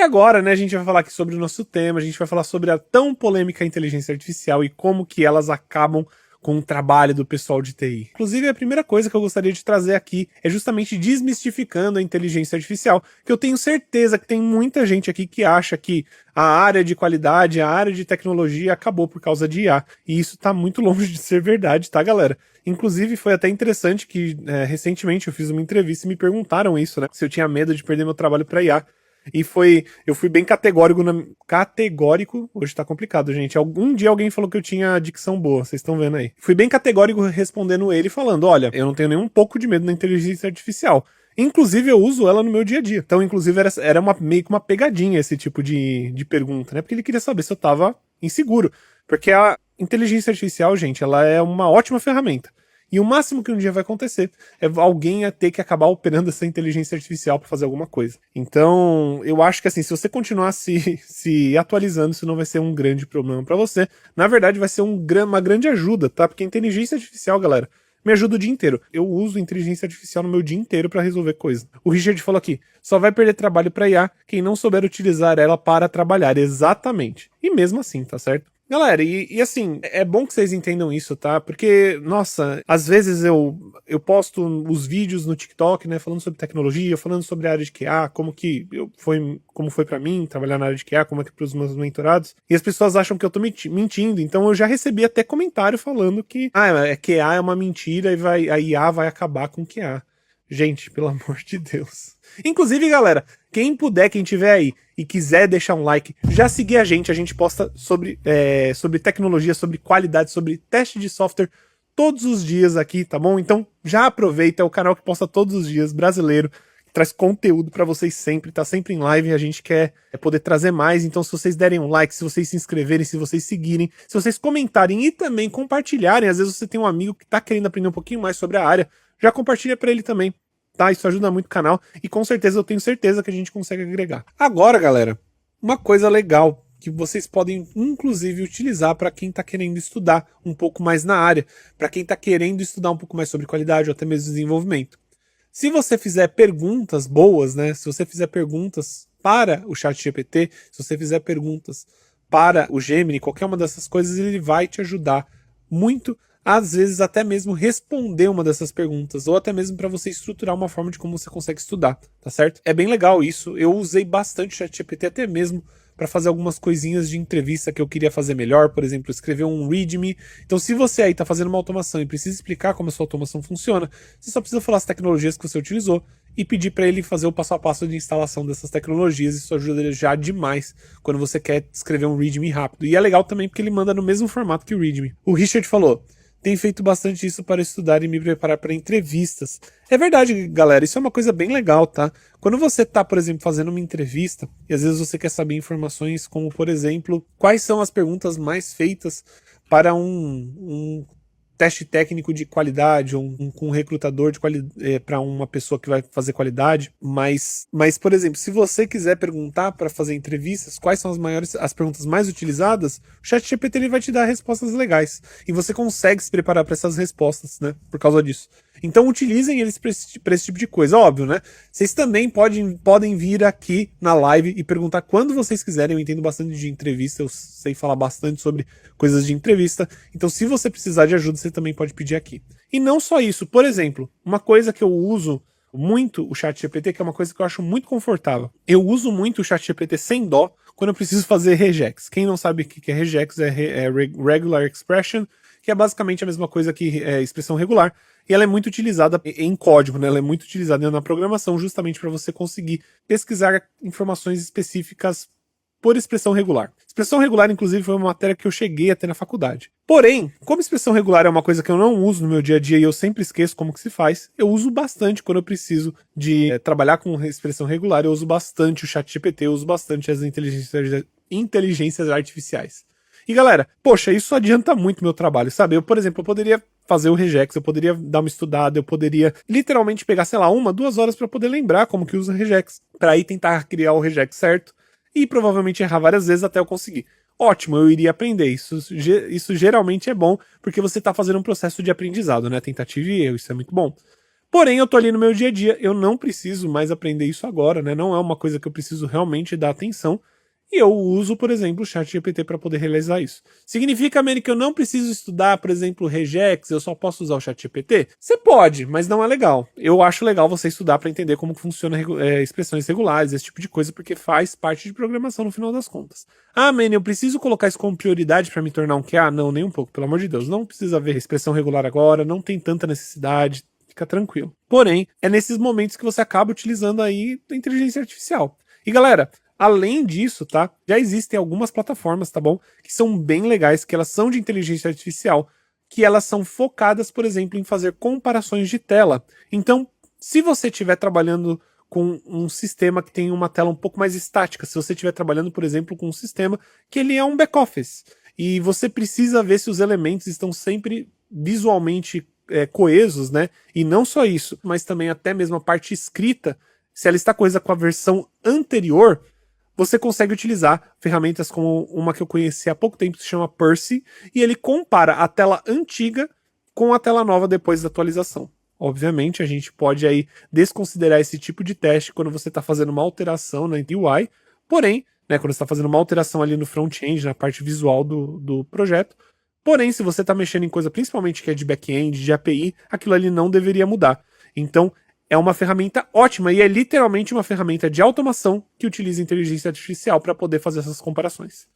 agora, né, a gente vai falar aqui sobre o nosso tema, a gente vai falar sobre a tão polêmica inteligência artificial e como que elas acabam com o trabalho do pessoal de TI. Inclusive, a primeira coisa que eu gostaria de trazer aqui é justamente desmistificando a inteligência artificial, que eu tenho certeza que tem muita gente aqui que acha que a área de qualidade, a área de tecnologia acabou por causa de IA, e isso tá muito longe de ser verdade, tá, galera? Inclusive, foi até interessante que recentemente eu fiz uma entrevista e me perguntaram isso, né, se eu tinha medo de perder meu trabalho para IA. E eu fui bem categórico, hoje tá complicado, gente. Algum dia alguém falou que eu tinha dicção boa, vocês estão vendo aí. Fui bem categórico respondendo ele, falando, olha, eu não tenho nem um pouco de medo da inteligência artificial. Inclusive, eu uso ela no meu dia a dia. Então, inclusive, era meio que uma pegadinha esse tipo de pergunta, né? Porque ele queria saber se eu tava inseguro. Porque a inteligência artificial, gente, ela é uma ótima ferramenta. E o máximo que um dia vai acontecer é alguém ter que acabar operando essa inteligência artificial para fazer alguma coisa. Então, eu acho que assim, se você continuar se atualizando, isso não vai ser um grande problema para você. Na verdade, vai ser uma grande ajuda, tá? Porque a inteligência artificial, galera, me ajuda o dia inteiro. Eu uso inteligência artificial no meu dia inteiro para resolver coisas. O Richard falou aqui, só vai perder trabalho para IA quem não souber utilizar ela para trabalhar. Exatamente. E mesmo assim, tá certo? Galera, e assim, é bom que vocês entendam isso, tá? Porque, nossa, às vezes eu posto os vídeos no TikTok, né, falando sobre tecnologia, falando sobre a área de QA, como foi pra mim trabalhar na área de QA, como é que pros meus mentorados, e as pessoas acham que eu tô mentindo, então eu já recebi até comentário falando que, QA é uma mentira e a IA vai acabar com QA. Gente, pelo amor de Deus. Inclusive, galera, quem puder, quem tiver aí e quiser deixar um like, já seguir a gente posta sobre tecnologia, sobre qualidade, sobre teste de software todos os dias aqui, tá bom? Então já aproveita, é o canal que posta todos os dias, brasileiro, que traz conteúdo pra vocês sempre, tá sempre em live e a gente quer poder trazer mais. Então se vocês derem um like, se vocês se inscreverem, se vocês seguirem, se vocês comentarem e também compartilharem, às vezes você tem um amigo que tá querendo aprender um pouquinho mais sobre a área, já compartilha pra ele também. Tá? Isso ajuda muito o canal e com certeza eu tenho certeza que a gente consegue agregar. Agora, galera, uma coisa legal que vocês podem inclusive utilizar para quem está querendo estudar um pouco mais na área, para quem está querendo estudar um pouco mais sobre qualidade ou até mesmo desenvolvimento. Se você fizer perguntas boas, né? Se você fizer perguntas para o ChatGPT, se você fizer perguntas para o Gemini, qualquer uma dessas coisas, ele vai te ajudar muito, às vezes até mesmo responder uma dessas perguntas, ou até mesmo para você estruturar uma forma de como você consegue estudar, tá certo? É bem legal isso, eu usei bastante o ChatGPT até mesmo para fazer algumas coisinhas de entrevista que eu queria fazer melhor, por exemplo, escrever um README. Então se você aí tá fazendo uma automação e precisa explicar como a sua automação funciona, você só precisa falar as tecnologias que você utilizou e pedir para ele fazer o passo a passo de instalação dessas tecnologias. Isso ajuda já demais quando você quer escrever um README rápido. E é legal também porque ele manda no mesmo formato que o README. O Richard falou: tenho feito bastante isso para estudar e me preparar para entrevistas. É verdade, galera, isso é uma coisa bem legal, tá? Quando você tá, por exemplo, fazendo uma entrevista, e às vezes você quer saber informações como, por exemplo, quais são as perguntas mais feitas para um teste técnico de qualidade, ou um recrutador de para uma pessoa que vai fazer qualidade, mas, por exemplo, se você quiser perguntar para fazer entrevistas, quais são as perguntas mais utilizadas, o ChatGPT ele vai te dar respostas legais, e você consegue se preparar para essas respostas, né, por causa disso. Então utilizem eles para esse tipo de coisa, óbvio, né? Vocês também podem vir aqui na live e perguntar quando vocês quiserem. Eu entendo bastante de entrevista, eu sei falar bastante sobre coisas de entrevista. Então se você precisar de ajuda, você também pode pedir aqui. E não só isso, por exemplo, uma coisa que eu uso muito o ChatGPT, que é uma coisa que eu acho muito confortável. Eu uso muito o ChatGPT sem dó quando eu preciso fazer regex. Quem não sabe o que é regex é Regular Expression, que é basicamente a mesma coisa que expressão regular. E ela é muito utilizada em código, né? Ela é muito utilizada na programação justamente para você conseguir pesquisar informações específicas por expressão regular. Expressão regular, inclusive, foi uma matéria que eu cheguei até na faculdade. Porém, como expressão regular é uma coisa que eu não uso no meu dia a dia e eu sempre esqueço como que se faz, eu uso bastante quando eu preciso de trabalhar com expressão regular. Eu uso bastante o ChatGPT, eu uso bastante as inteligências artificiais. E galera, poxa, isso adianta muito meu trabalho, sabe? Eu, por exemplo, eu poderia fazer o regex, eu poderia dar uma estudada, eu poderia literalmente pegar, sei lá, 1-2 horas para poder lembrar como que usa o regex, para aí tentar criar o regex certo e provavelmente errar várias vezes até eu conseguir. Ótimo, eu iria aprender, isso geralmente é bom, porque você tá fazendo um processo de aprendizado, né? Tentativa e erro, isso é muito bom. Porém, eu tô ali no meu dia a dia, eu não preciso mais aprender isso agora, né? Não é uma coisa que eu preciso realmente dar atenção. E eu uso, por exemplo, o ChatGPT para poder realizar isso. Significa, Manny, que eu não preciso estudar, por exemplo, regex, eu só posso usar o ChatGPT? Você pode, mas não é legal. Eu acho legal você estudar para entender como funciona expressões regulares, esse tipo de coisa, porque faz parte de programação no final das contas. Ah, Manny, eu preciso colocar isso como prioridade para me tornar um QA? Não, nem um pouco, pelo amor de Deus. Não precisa ver expressão regular agora, não tem tanta necessidade, fica tranquilo. Porém, é nesses momentos que você acaba utilizando aí a inteligência artificial. E galera, além disso, tá? Já existem algumas plataformas, tá bom? Que são bem legais, que elas são de inteligência artificial, que elas são focadas, por exemplo, em fazer comparações de tela. Então, se você estiver trabalhando com um sistema que tem uma tela um pouco mais estática, se você estiver trabalhando, por exemplo, com um sistema que ele é um back-office, e você precisa ver se os elementos estão sempre visualmente coesos, né? E não só isso, mas também até mesmo a parte escrita, se ela está coesa com a versão anterior, você consegue utilizar ferramentas como uma que eu conheci há pouco tempo, que se chama Percy, e ele compara a tela antiga com a tela nova depois da atualização. Obviamente, a gente pode aí desconsiderar esse tipo de teste quando você está fazendo uma alteração na UI, porém, né, quando você está fazendo uma alteração ali no front-end, na parte visual do projeto, porém, se você está mexendo em coisa principalmente que é de back-end, de API, aquilo ali não deveria mudar. Então, é uma ferramenta ótima e é literalmente uma ferramenta de automação que utiliza inteligência artificial para poder fazer essas comparações.